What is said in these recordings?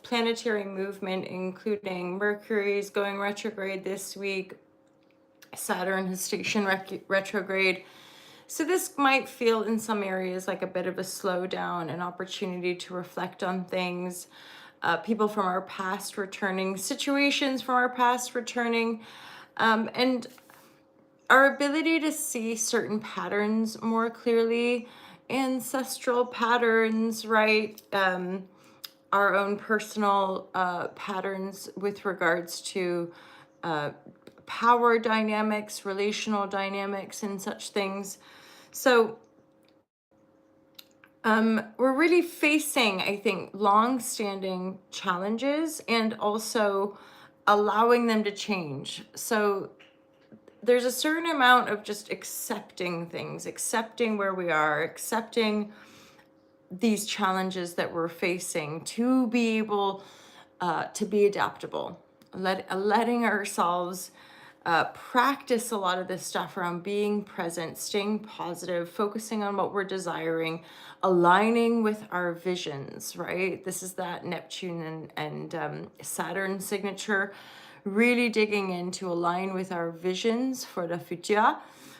planetary movement, including Mercury's going retrograde this week. Saturn has stationed retrograde. So this might feel in some areas like a bit of a slowdown, an opportunity to reflect on things. People from our past returning, situations from our past returning, and our ability to see certain patterns more clearly, ancestral patterns, right? Our own personal patterns with regards to power dynamics, relational dynamics, and such things. So we're really facing, I think, long-standing challenges and also allowing them to change. So there's a certain amount of just accepting things, accepting where we are, accepting these challenges that we're facing to be able to be adaptable, letting ourselves practice a lot of this stuff around being present, staying positive, focusing on what we're desiring, aligning with our visions, right? This is that Neptune and Saturn signature, really digging in to align with our visions for the future,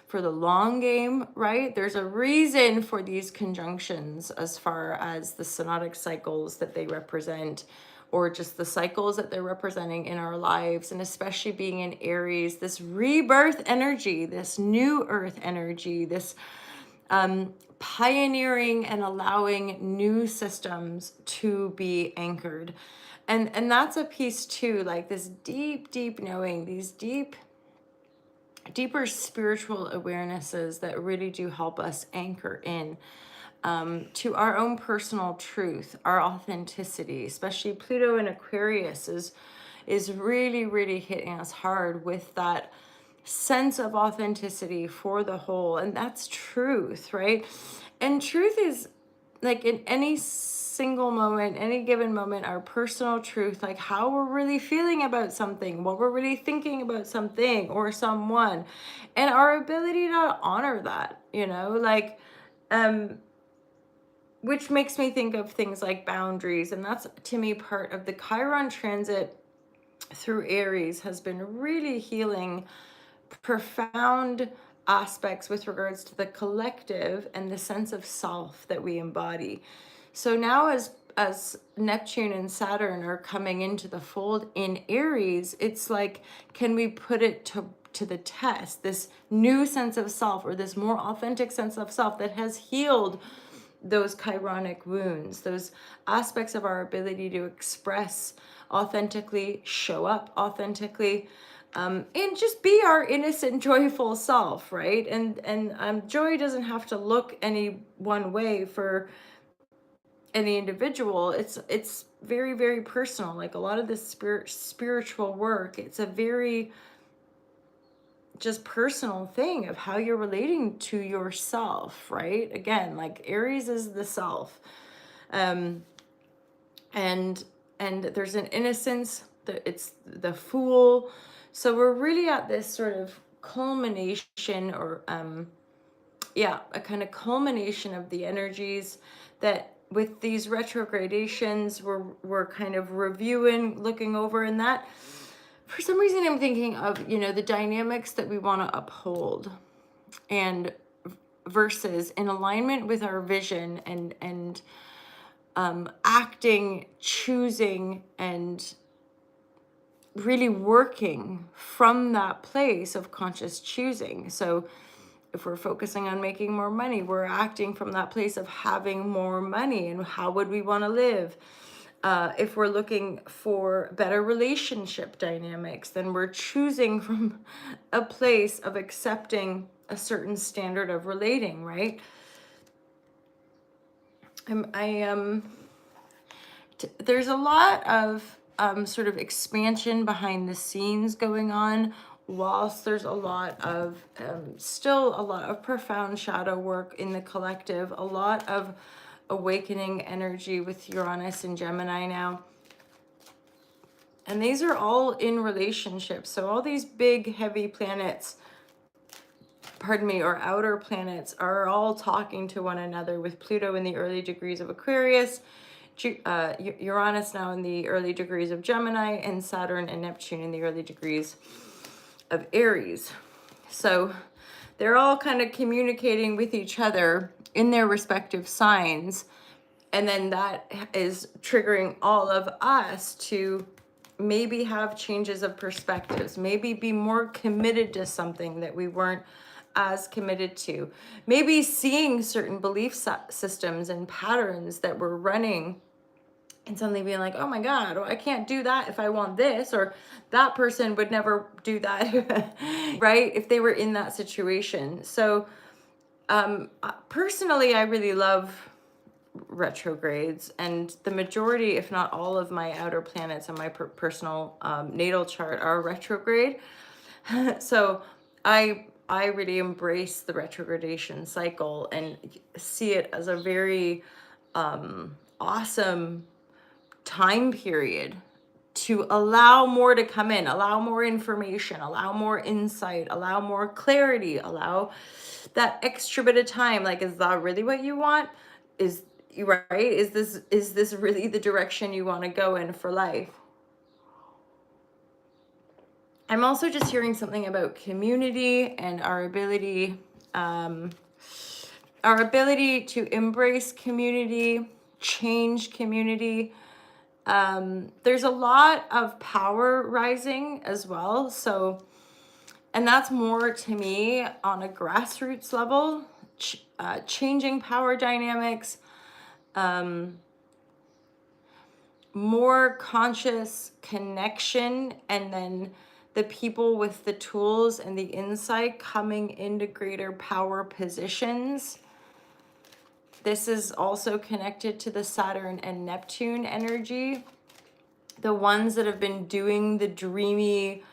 for the long game, right? There's a reason for these conjunctions as far as the synodic cycles that they represent, or just the cycles that they're representing in our lives, and especially being in Aries, this rebirth energy, this new earth energy, this pioneering and allowing new systems to be anchored. And that's a piece too, like this deep knowing, these deeper spiritual awarenesses that really do help us anchor in to our own personal truth, our authenticity. Especially Pluto in Aquarius is really hitting us hard with that sense of authenticity for the whole, and that's truth, right? And truth is, like, in any single moment, any given moment, our personal truth, like how we're really feeling about something, what we're really thinking about something or someone, and our ability to honor that, like, which makes me think of things like boundaries. And that's, to me, part of the Chiron transit through Aries has been really healing profound aspects with regards to the collective and the sense of self that we embody. So now as Neptune and Saturn are coming into the fold in Aries, it's like, can we put it to the test, this new sense of self, or this more authentic sense of self that has healed those chironic wounds, those aspects of our ability to express authentically, show up authentically, and just be our innocent, joyful self, right? And joy doesn't have to look any one way for any individual. It's very personal. Like a lot of this spiritual work, it's a very just personal thing of how you're relating to yourself, right? Again, like Aries is the self, and there's an innocence that it's the fool. So we're really at this sort of culmination, or a kind of culmination of the energies that with these retrogradations we're kind of reviewing, looking over, and that for some reason I'm thinking of, the dynamics that we want to uphold, and versus in alignment with our vision, and acting, choosing, and really working from that place of conscious choosing. So if we're focusing on making more money, we're acting from that place of having more money and how would we want to live. If we're looking for better relationship dynamics, then we're choosing from a place of accepting a certain standard of relating, right? There's a lot of sort of expansion behind the scenes going on, whilst there's a lot of still a lot of profound shadow work in the collective, a lot of awakening energy with Uranus and Gemini now. And these are all in relationships. So all these big, heavy planets, or outer planets, are all talking to one another, with Pluto in the early degrees of Aquarius, Uranus now in the early degrees of Gemini, and Saturn and Neptune in the early degrees of Aries. So they're all kind of communicating with each other in their respective signs. And then that is triggering all of us to maybe have changes of perspectives, maybe be more committed to something that we weren't as committed to, maybe seeing certain belief systems and patterns that were running and suddenly being like, oh my God, well, I can't do that if I want this, or that person would never do that, right? If they were in that situation. So personally, I really love retrogrades, and the majority, if not all of my outer planets on my personal natal chart are retrograde. So I really embrace the retrogradation cycle and see it as a very awesome time period to allow more to come in, allow more information, allow more insight, allow more clarity, allow that extra bit of time. Like, is that really what you want? Is you right? Is this really the direction you want to go in for life? I'm also just hearing something about community and our ability to embrace community, change community. There's a lot of power rising as well. So, and that's more to me on a grassroots level, changing power dynamics, more conscious connection, and then the people with the tools and the insight coming into greater power positions. This is also connected to the Saturn and Neptune energy. The ones that have been doing the dreamy,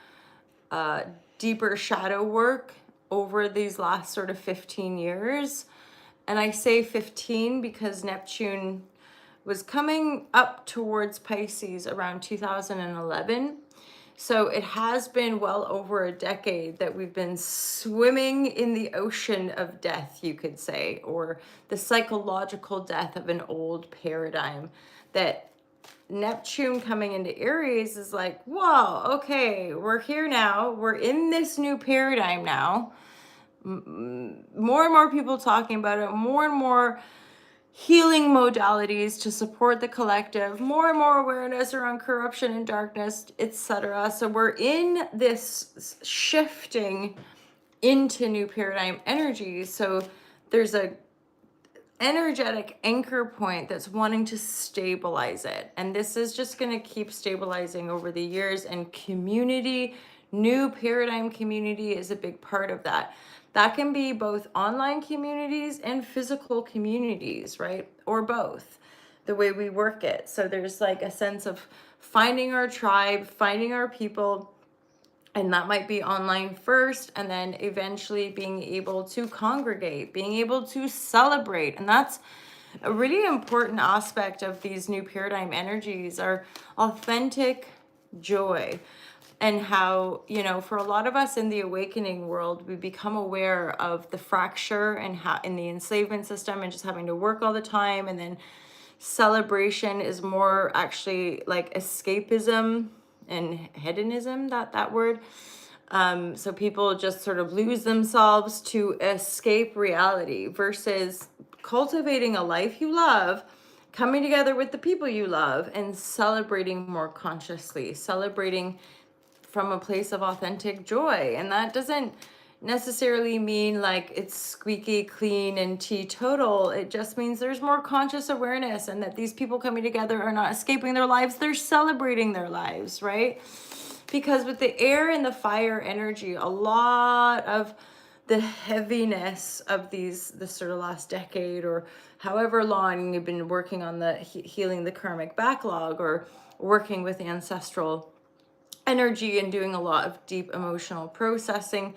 deeper shadow work over these last sort of 15 years. And I say 15 because Neptune was coming up towards Pisces around 2011. So it has been well over a decade that we've been swimming in the ocean of death, you could say, or the psychological death of an old paradigm. That Neptune coming into Aries is like, whoa, okay, we're here now. We're in this new paradigm now. More and more people talking about it, more and more healing modalities to support the collective, more and more awareness around corruption and darkness, etc. So we're in this shifting into new paradigm energy. So there's a energetic anchor point that's wanting to stabilize it. And this is just going to keep stabilizing over the years, and community, new paradigm community is a big part of that. That can be both online communities and physical communities, right? Or both, the way we work it. So there's like a sense of finding our tribe, finding our people, and that might be online first, and then eventually being able to congregate, being able to celebrate. And that's a really important aspect of these new paradigm energies, are authentic joy. And how, for a lot of us in the awakening world, we become aware of the fracture and how in the enslavement system and just having to work all the time. And then celebration is more actually like escapism and hedonism, that word. So people just sort of lose themselves to escape reality versus cultivating a life you love, coming together with the people you love, and celebrating more consciously, celebrating from a place of authentic joy. And that doesn't necessarily mean like it's squeaky clean and teetotal. It just means there's more conscious awareness, and that these people coming together are not escaping their lives, they're celebrating their lives, right? Because with the air and the fire energy, a lot of the heaviness of this sort of last decade, or however long you've been working on the healing the karmic backlog, or working with ancestral energy and doing a lot of deep emotional processing,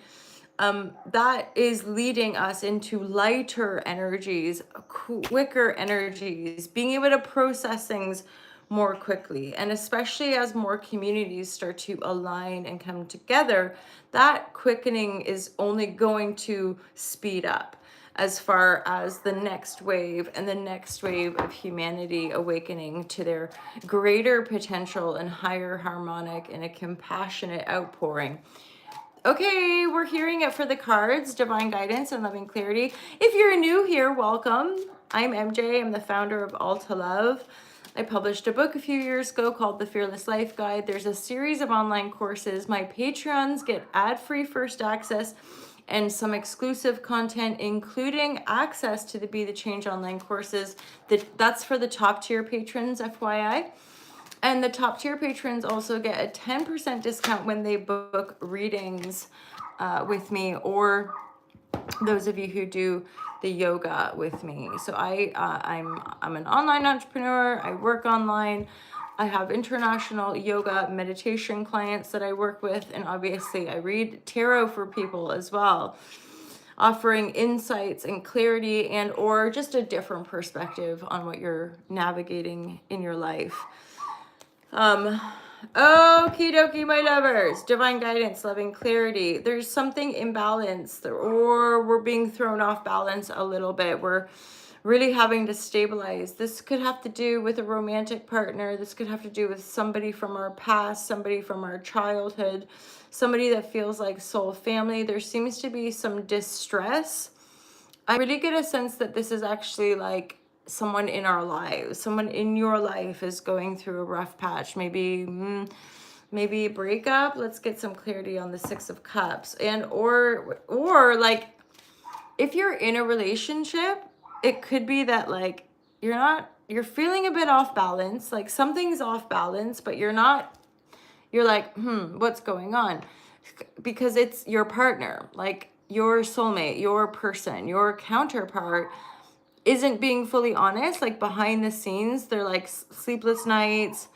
that is leading us into lighter energies, quicker energies, being able to process things more quickly. And especially as more communities start to align and come together, that quickening is only going to speed up. as far as the next wave and the next wave of humanity awakening to their greater potential and higher harmonic and a compassionate outpouring. Okay, we're hearing it for the cards, divine guidance and loving clarity. If you're new here, welcome. I'm MJ. I'm the founder of All to Love. I published a book a few years ago called The Fearless Life Guide. There's a series of online courses. My Patreons get ad-free first access and some exclusive content, including access to the Be the Change online courses. That's for the top tier patrons, FYI. And the top tier patrons also get a 10% discount when they book readings with me, or those of you who do the yoga with me. So I'm an online entrepreneur. I work online. I have international yoga meditation clients that I work with, and obviously I read tarot for people as well, offering insights and clarity and or just a different perspective on what you're navigating in your life. Okie dokie, my lovers. Divine guidance, loving clarity. There's something imbalanced, or we're being thrown off balance a little bit. We're really having to stabilize. This could have to do with a romantic partner. This could have to do with somebody from our past, somebody from our childhood, somebody that feels like soul family. There seems to be some distress. I really get a sense that this is actually like someone in our lives, someone in your life is going through a rough patch, maybe a breakup. Let's get some clarity on the Six of Cups. And or like if you're in a relationship, it could be that like you're feeling a bit off balance, like something's off balance, but you're like, what's going on? Because it's your partner, like your soulmate, your person, your counterpart isn't being fully honest. Like behind the scenes, they're like sleepless nights,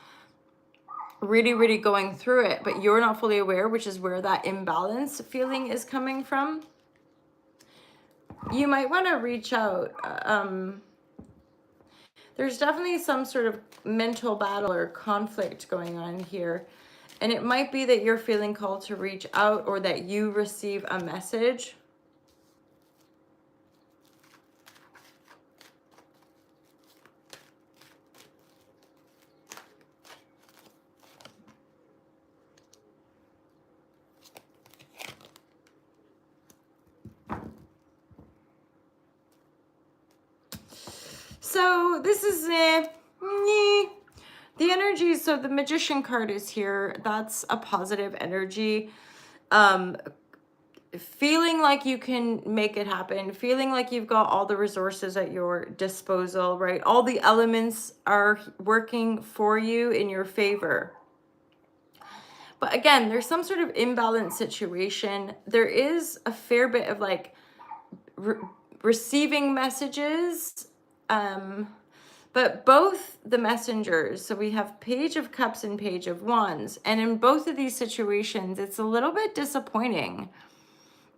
really, really going through it, but you're not fully aware, which is where that imbalance feeling is coming from. You might want to reach out. There's definitely some sort of mental battle or conflict going on here. And it might be that you're feeling called to reach out, or that you receive a message. So this is the energy. So the Magician card is here. That's a positive energy. Feeling like you can make it happen, feeling like you've got all the resources at your disposal, right? All the elements are working for you in your favor. But again, there's some sort of imbalanced situation. There is a fair bit of like receiving messages, but both the messengers, so we have Page of Cups and Page of Wands, and in both of these situations, it's a little bit disappointing,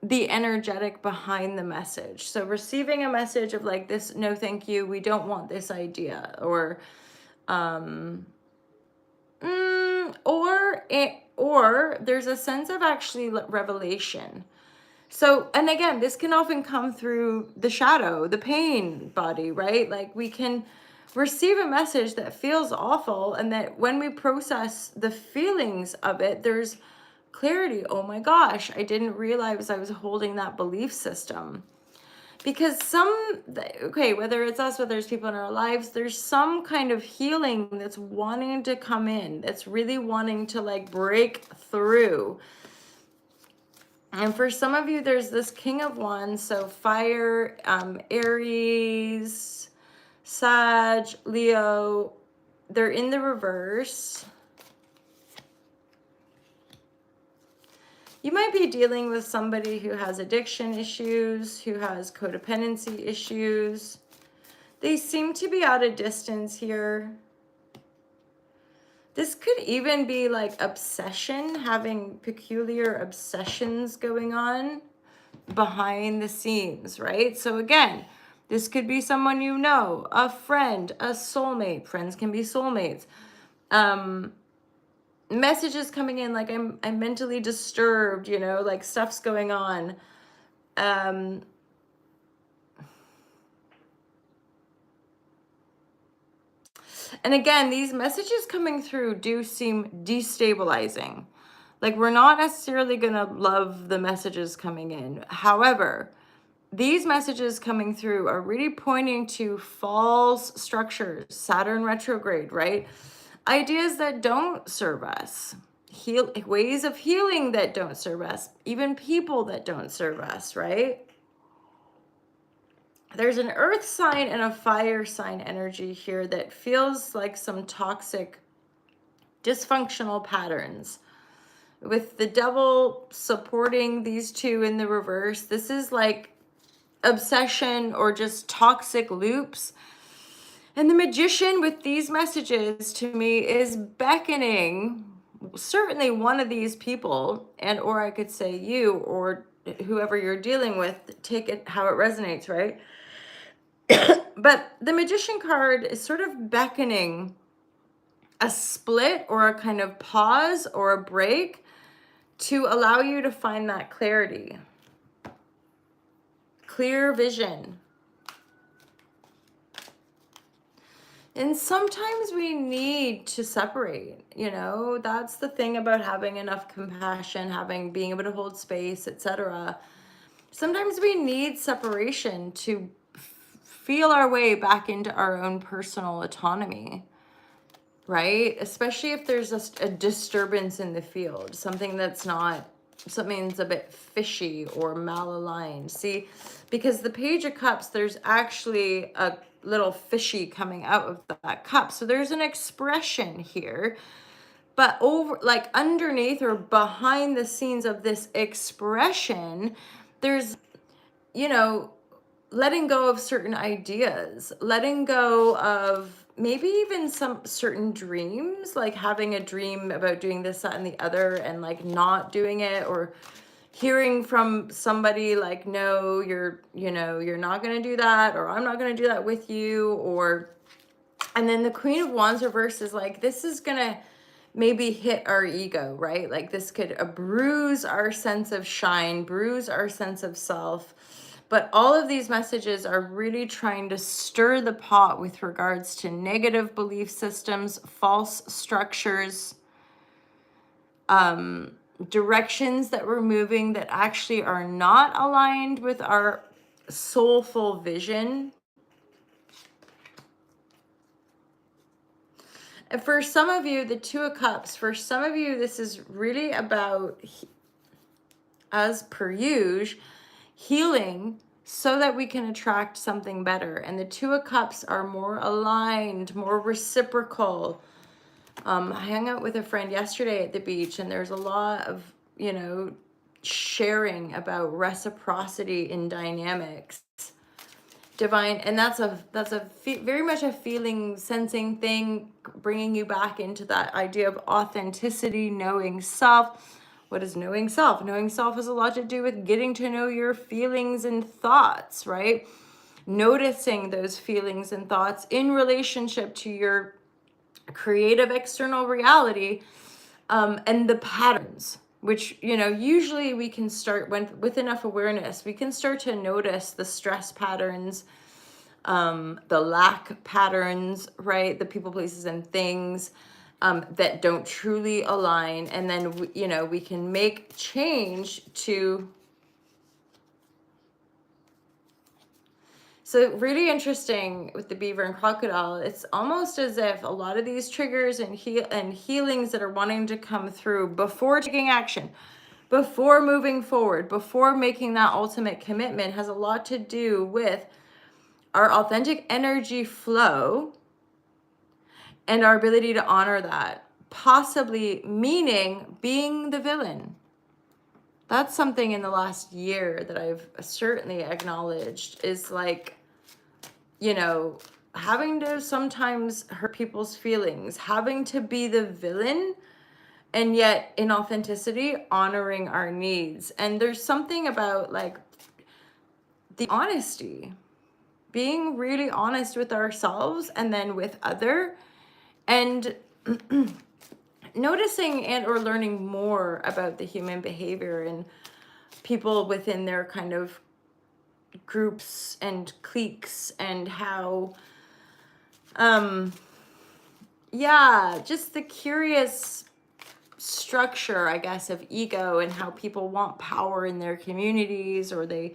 the energetic behind the message. So receiving a message of like this, no thank you, we don't want this idea, or there's a sense of actually revelation. So, and again, this can often come through the shadow, the pain body, right? Like we can receive a message that feels awful, and that when we process the feelings of it, there's clarity. Oh my gosh, I didn't realize I was holding that belief system. Because whether it's us, whether it's people in our lives, there's some kind of healing that's wanting to come in, that's really wanting to like break through. And for some of you, there's this King of Wands, so fire, Aries, Sag, Leo, they're in the reverse. You might be dealing with somebody who has addiction issues, who has codependency issues. They seem to be at a distance here. This could even be like obsession, having peculiar obsessions going on behind the scenes, right? So again, this could be someone you know, a friend, a soulmate. Friends can be soulmates. Messages coming in like I'm mentally disturbed, you know, like stuff's going on. And again, these messages coming through do seem destabilizing. Like, we're not necessarily going to love the messages coming in. However, these messages coming through are really pointing to false structures, Saturn retrograde, right? Ideas that don't serve us, ways of healing that don't serve us, even people that don't serve us, right? There's an earth sign and a fire sign energy here that feels like some toxic, dysfunctional patterns. With the devil supporting these two in the reverse, this is like obsession or just toxic loops. And the magician with these messages to me is beckoning certainly one of these people, and or I could say you or whoever you're dealing with, take it how it resonates, right? But the magician card is sort of beckoning a split or a kind of pause or a break to allow you to find that clarity, clear vision. And sometimes we need to separate, that's the thing about having enough compassion, being able to hold space, etc. Sometimes we need separation to feel our way back into our own personal autonomy, right? Especially if there's a disturbance in the field, something's a bit fishy or malaligned. See, because the Page of Cups, there's actually a little fishy coming out of that cup. So there's an expression here, but underneath or behind the scenes of this expression, there's, letting go of certain ideas, letting go of maybe even some certain dreams, like having a dream about doing this, that, and the other, and like not doing it, or hearing from somebody like, no, you're not going to do that, or I'm not going to do that with you, and then the Queen of Wands reverse is like, this is going to maybe hit our ego, right? Like this could bruise our sense of shine, bruise our sense of self. But all of these messages are really trying to stir the pot with regards to negative belief systems, false structures, directions that we're moving that actually are not aligned with our soulful vision. And for some of you, the Two of Cups, for some of you, this is really about, as per usual, healing so that we can attract something better. And the Two of Cups are more aligned, more reciprocal. I hung out with a friend yesterday at the beach, and there's a lot of, sharing about reciprocity in dynamics. Divine, and that's very much a feeling, sensing thing, bringing you back into that idea of authenticity, knowing self. What is knowing self? Knowing self has a lot to do with getting to know your feelings and thoughts, right? Noticing those feelings and thoughts in relationship to your creative external reality, and the patterns, which, usually we can start with enough awareness, we can start to notice the stress patterns, the lack patterns, right? The people, places, and things that don't truly align. And then, we can make change to. So really interesting with the beaver and crocodile. It's almost as if a lot of these triggers and healings that are wanting to come through before taking action, before moving forward, before making that ultimate commitment, has a lot to do with our authentic energy flow and our ability to honor that, possibly meaning being the villain. That's something in the last year that I've certainly acknowledged, is like, having to sometimes hurt people's feelings, having to be the villain, and yet in authenticity, honoring our needs. And there's something about like the honesty, being really honest with ourselves and then with other, and noticing and or learning more about the human behavior and people within their kind of groups and cliques, and how yeah, just the curious structure, I guess, of ego and how people want power in their communities, or they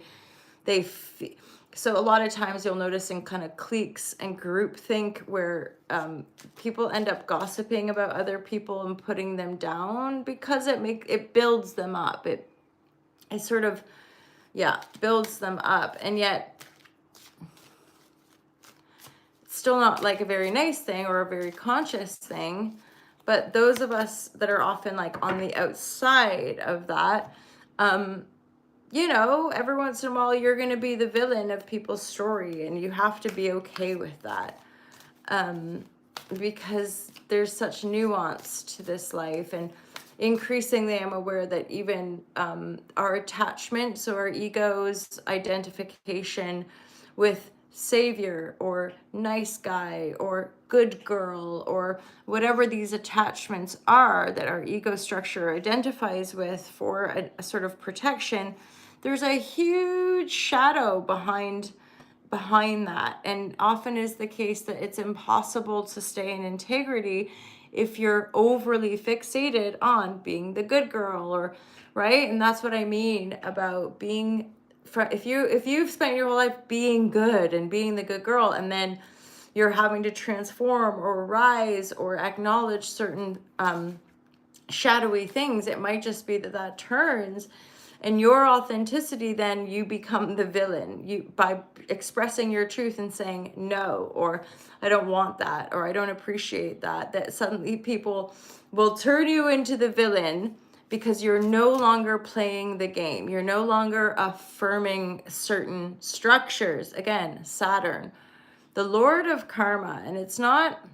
f- so a lot of times you'll notice in kind of cliques and groupthink where people end up gossiping about other people and putting them down because it builds them up. It sort of, yeah, builds them up, and yet it's still not like a very nice thing or a very conscious thing. But those of us that are often like on the outside of that, every once in a while you're going to be the villain of people's story, and you have to be okay with that, because there's such nuance to this life. And increasingly, I'm aware that even our attachment, so our ego's identification with savior or nice guy or good girl or whatever these attachments are that our ego structure identifies with for a sort of protection, there's a huge shadow behind that. And often is the case that it's impossible to stay in integrity if you're overly fixated on being the good girl, or right. And that's what I mean about being, if you've spent your whole life being good and being the good girl, and then you're having to transform or rise or acknowledge certain shadowy things, it might just be that turns, and your authenticity, then you become the villain, you by expressing your truth and saying no, or I don't want that, or I don't appreciate that suddenly people will turn you into the villain because you're no longer playing the game, you're no longer affirming certain structures. Again, Saturn, the Lord of Karma. And it's not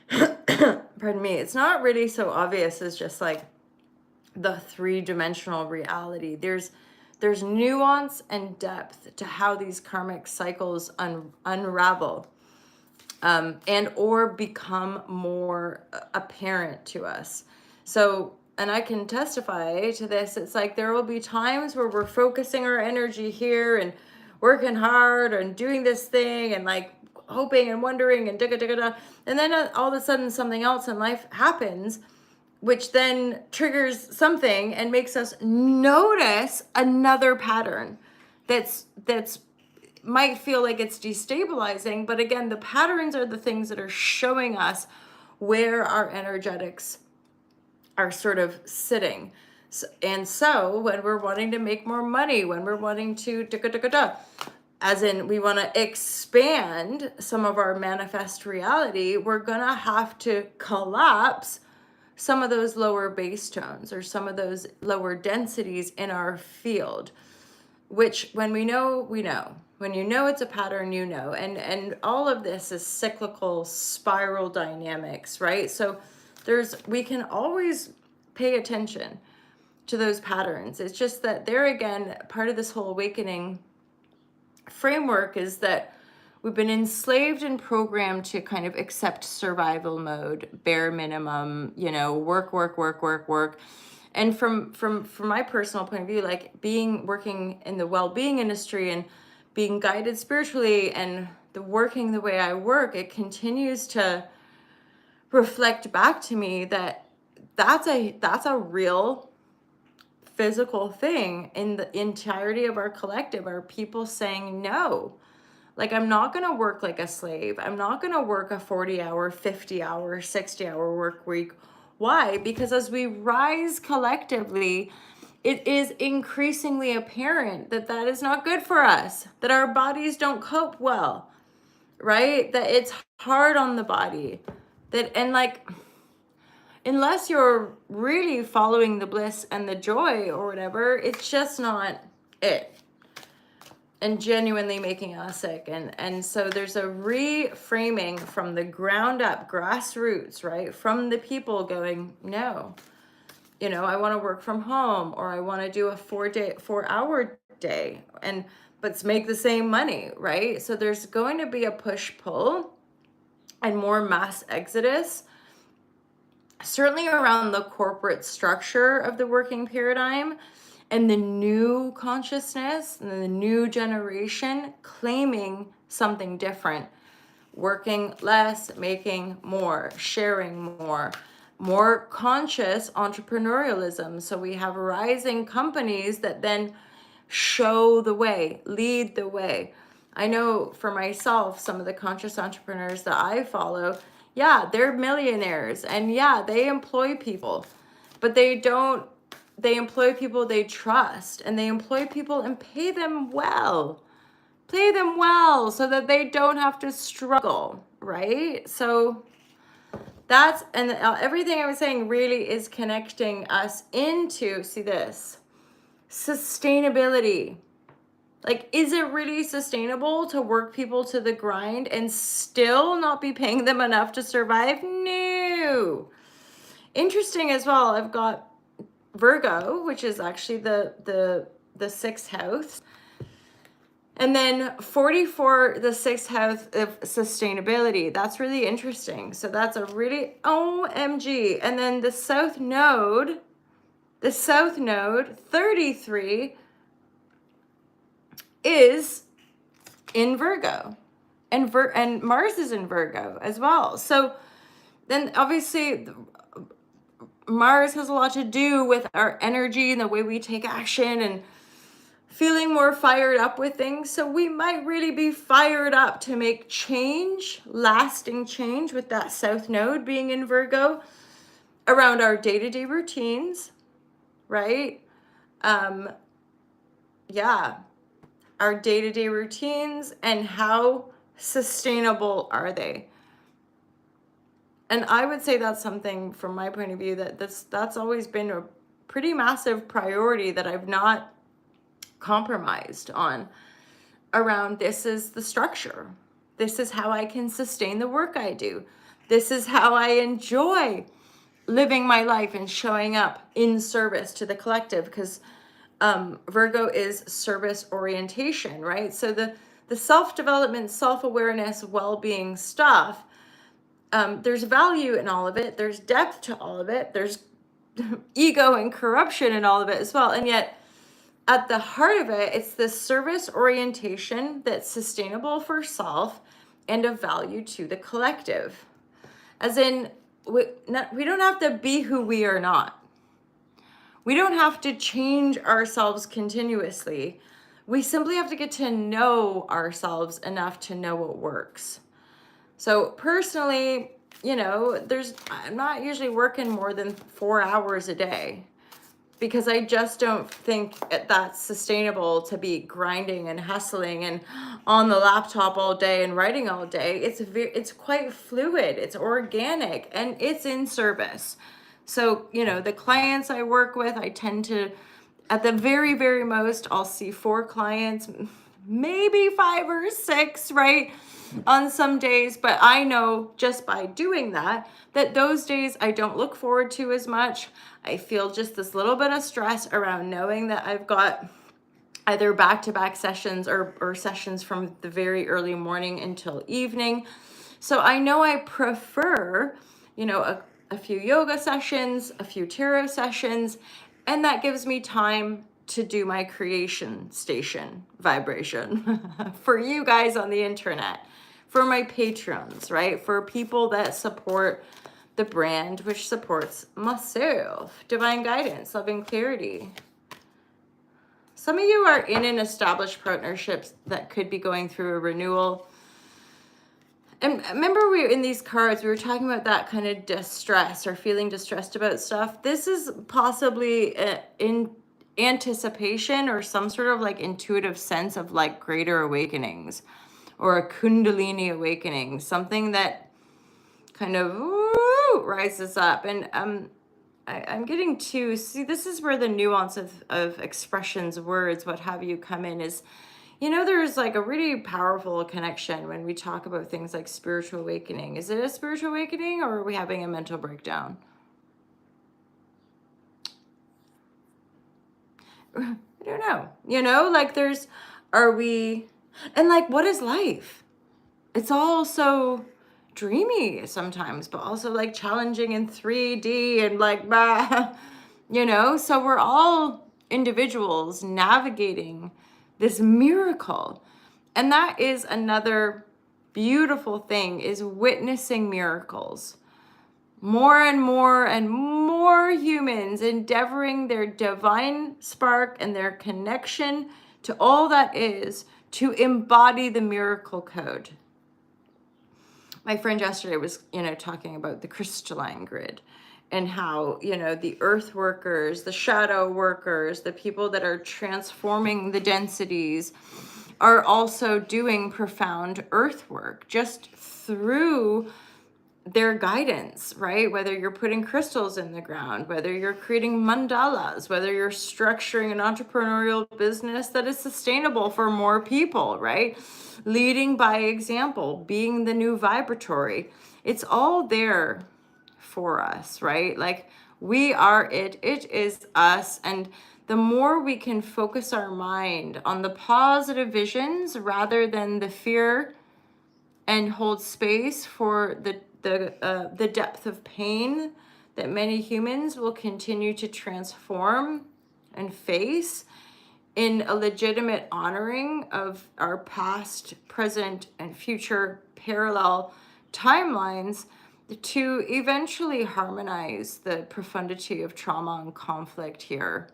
pardon me, it's not really so obvious as just like the three-dimensional reality. There's nuance and depth to how these karmic cycles unravel, and or become more apparent to us. So, and I can testify to this, it's like there will be times where we're focusing our energy here and working hard and doing this thing and like hoping and wondering and and then all of a sudden something else in life happens, which then triggers something and makes us notice another pattern that's might feel like it's destabilizing, but again, the patterns are the things that are showing us where our energetics are sort of sitting. And so when we're wanting to make more money, when we're wanting to as in we want to expand some of our manifest reality, we're gonna have to collapse some of those lower base tones or some of those lower densities in our field, which when we know, we know. When you know it's a pattern, you know. And all of this is cyclical spiral dynamics, right? So we can always pay attention to those patterns. It's just that there again, part of this whole awakening framework is that we've been enslaved and programmed to kind of accept survival mode, bare minimum, work. And from my personal point of view, like working in the well-being industry and being guided spiritually and working the way I work, it continues to reflect back to me that that's a real physical thing in the entirety of our collective, are people saying no. Like, I'm not going to work like a slave. I'm not going to work a 40-hour, 50-hour, 60-hour work week. Why? Because as we rise collectively, it is increasingly apparent that that is not good for us, that our bodies don't cope well, right? That it's hard on the body. And like, unless you're really following the bliss and the joy or whatever, it's just not it. And genuinely making us sick. And so there's a reframing from the ground up, grassroots, right? From the people going, no, I want to work from home, or I want to do a 4-hour day, but make the same money, right? So there's going to be a push-pull and more mass exodus, certainly around the corporate structure of the working paradigm, and the new consciousness and the new generation claiming something different, working less, making more, sharing more conscious entrepreneurialism. So we have rising companies that then show the way, lead the way. I know for myself, some of the conscious entrepreneurs that I follow, yeah, they're millionaires, and yeah, they employ people, but they employ people they trust, and they employ people and pay them well. Pay them well so that they don't have to struggle, right? So that's, and everything I was saying really is connecting us into, see this, sustainability. Like, is it really sustainable to work people to the grind and still not be paying them enough to survive? No. Interesting as well, I've got Virgo, which is actually the sixth house. And then 44, the sixth house of sustainability. That's really interesting. So that's a really OMG. And then the south node, 33, is in Virgo. And Mars is in Virgo as well. So then obviously Mars has a lot to do with our energy and the way we take action and feeling more fired up with things. So we might really be fired up to make change, lasting change, with that south node being in Virgo around our day-to-day routines, right? Yeah, our day-to-day routines, and how sustainable are they? And I would say that's something from my point of view that's always been a pretty massive priority that I've not compromised on. Around, this is the structure. This is how I can sustain the work I do. This is how I enjoy living my life and showing up in service to the collective, because Virgo is service orientation, right? So the self-development, self-awareness, well-being stuff, there's value in all of it. There's depth to all of it. There's ego and corruption in all of it as well. And yet, at the heart of it, it's this service orientation that's sustainable for self and of value to the collective. As in, we don't have to be who we are not. We don't have to change ourselves continuously. We simply have to get to know ourselves enough to know what works. So personally, I'm not usually working more than 4 hours a day, because I just don't think that's sustainable to be grinding and hustling and on the laptop all day and writing all day. It's quite fluid, it's organic, and it's in service. So, the clients I work with, I tend to, at the very, very most, I'll see 4 clients, maybe 5 or 6, right? On some days, but I know just by doing that those days I don't look forward to as much. I feel just this little bit of stress around knowing that I've got either back-to-back sessions or sessions from the very early morning until evening. So I know I prefer, a few yoga sessions, a few tarot sessions, and that gives me time to do my creation station vibration for you guys on the internet, for my patrons, right? For people that support the brand, which supports myself. Divine guidance, loving clarity. Some of you are in an established partnerships that could be going through a renewal. And remember, in these cards, we were talking about that kind of distress or feeling distressed about stuff. This is possibly in anticipation or some sort of like intuitive sense of like greater awakenings or a kundalini awakening, something that kind of rises up. And I'm getting to see, this is where the nuance of expressions, words, what have you, come in. Is, there's like a really powerful connection when we talk about things like spiritual awakening. Is it a spiritual awakening, or are we having a mental breakdown? I don't know. Like and like, what is life? It's all so dreamy sometimes, but also like challenging in 3D and like, so we're all individuals navigating this miracle. And that is another beautiful thing is witnessing miracles. More and more humans endeavoring their divine spark and their connection to all that is to embody the miracle code. My friend yesterday was, talking about the crystalline grid and how, the earth workers, the shadow workers, the people that are transforming the densities are also doing profound earth work just through their guidance, right? Whether you're putting crystals in the ground, whether you're creating mandalas, whether you're structuring an entrepreneurial business that is sustainable for more people, right? Leading by example, being the new vibratory. It's all there for us, right? Like we are it, it is us. And the more we can focus our mind on the positive visions rather than the fear, and hold space for the depth of pain that many humans will continue to transform and face in a legitimate honoring of our past, present, and future parallel timelines to eventually harmonize the profundity of trauma and conflict here.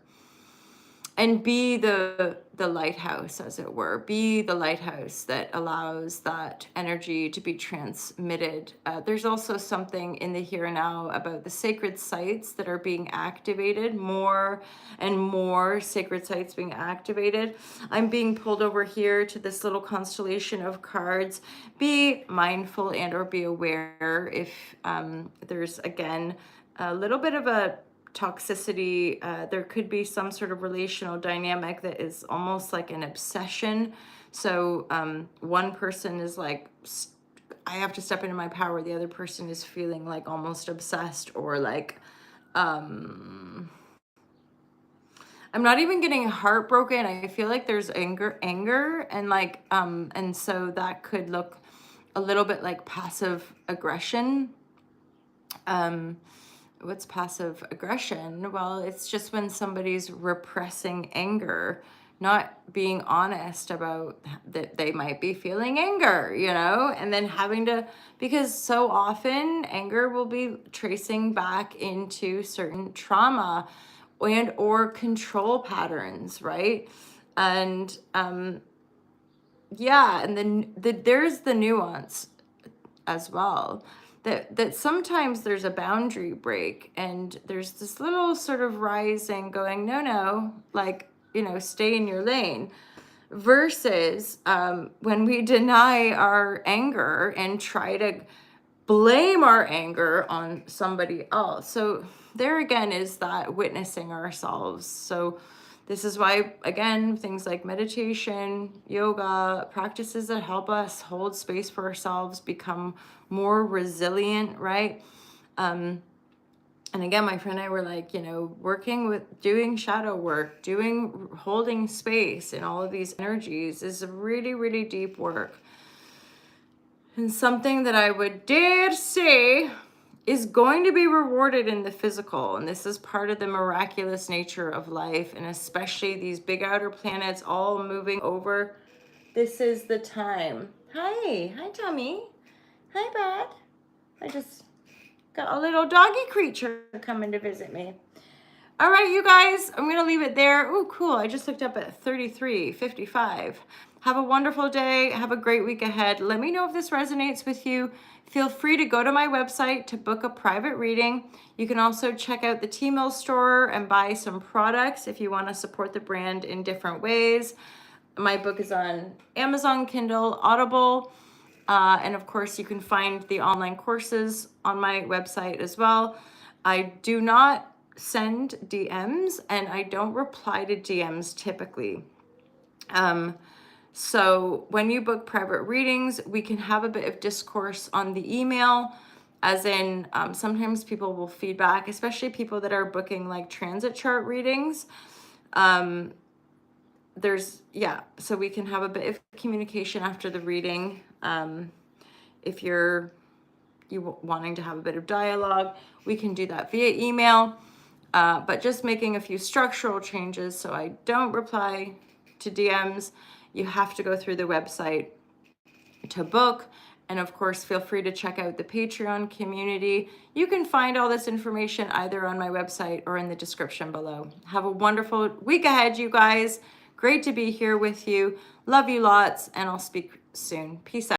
And be the lighthouse, as it were. Be the lighthouse that allows that energy to be transmitted. There's also something in the here and now about the sacred sites that are being activated, more and more sacred sites being activated. I'm being pulled over here to this little constellation of cards. Be mindful and or be aware if there's, again, a little bit of a toxicity. There could be some sort of relational dynamic that is almost like an obsession. So one person is like, I have to step into my power. The other person is feeling like almost obsessed, or like, I'm not even getting heartbroken. I feel like there's anger and like, and so that could look a little bit like passive aggression. What's passive aggression? Well, it's just when somebody's repressing anger, not being honest about that they might be feeling anger, and then having to, because so often anger will be tracing back into certain trauma and or control patterns, right? And yeah, and then there's the nuance as well, that sometimes there's a boundary break and there's this little sort of rising going, no, like, stay in your lane, versus when we deny our anger and try to blame our anger on somebody else. So there again is that witnessing ourselves. So this is why, again, things like meditation, yoga, practices that help us hold space for ourselves, become more resilient, right? And again, my friend and I were like, working with doing shadow work, holding space in all of these energies is really, really deep work. And something that I would dare say is going to be rewarded in the physical. And this is part of the miraculous nature of life, and especially these big outer planets all moving over. This is the time. Hi, Tommy. Hi, Bud. I just got a little doggy creature coming to visit me. All right, you guys, I'm going to leave it there. Oh, cool. I just looked up at 33:55. Have a wonderful day. Have a great week ahead. Let me know if this resonates with you. Feel free to go to my website to book a private reading. You can also check out the T-Mill store and buy some products if you want to support the brand in different ways. My book is on Amazon, Kindle, Audible. And of course, you can find the online courses on my website as well. I do not send DMs and I don't reply to DMs typically. So when you book private readings, we can have a bit of discourse on the email, as in sometimes people will feedback, especially people that are booking like transit chart readings. So we can have a bit of communication after the reading. If you wanting to have a bit of dialogue, we can do that via email. But just making a few structural changes so I don't reply to DMs. You have to go through the website to book, And of course, feel free to check out the Patreon community. You can find all this information either on my website or in the description below. Have a wonderful week ahead, you guys. Great to be here with you. Love you lots, and I'll speak soon. Peace out.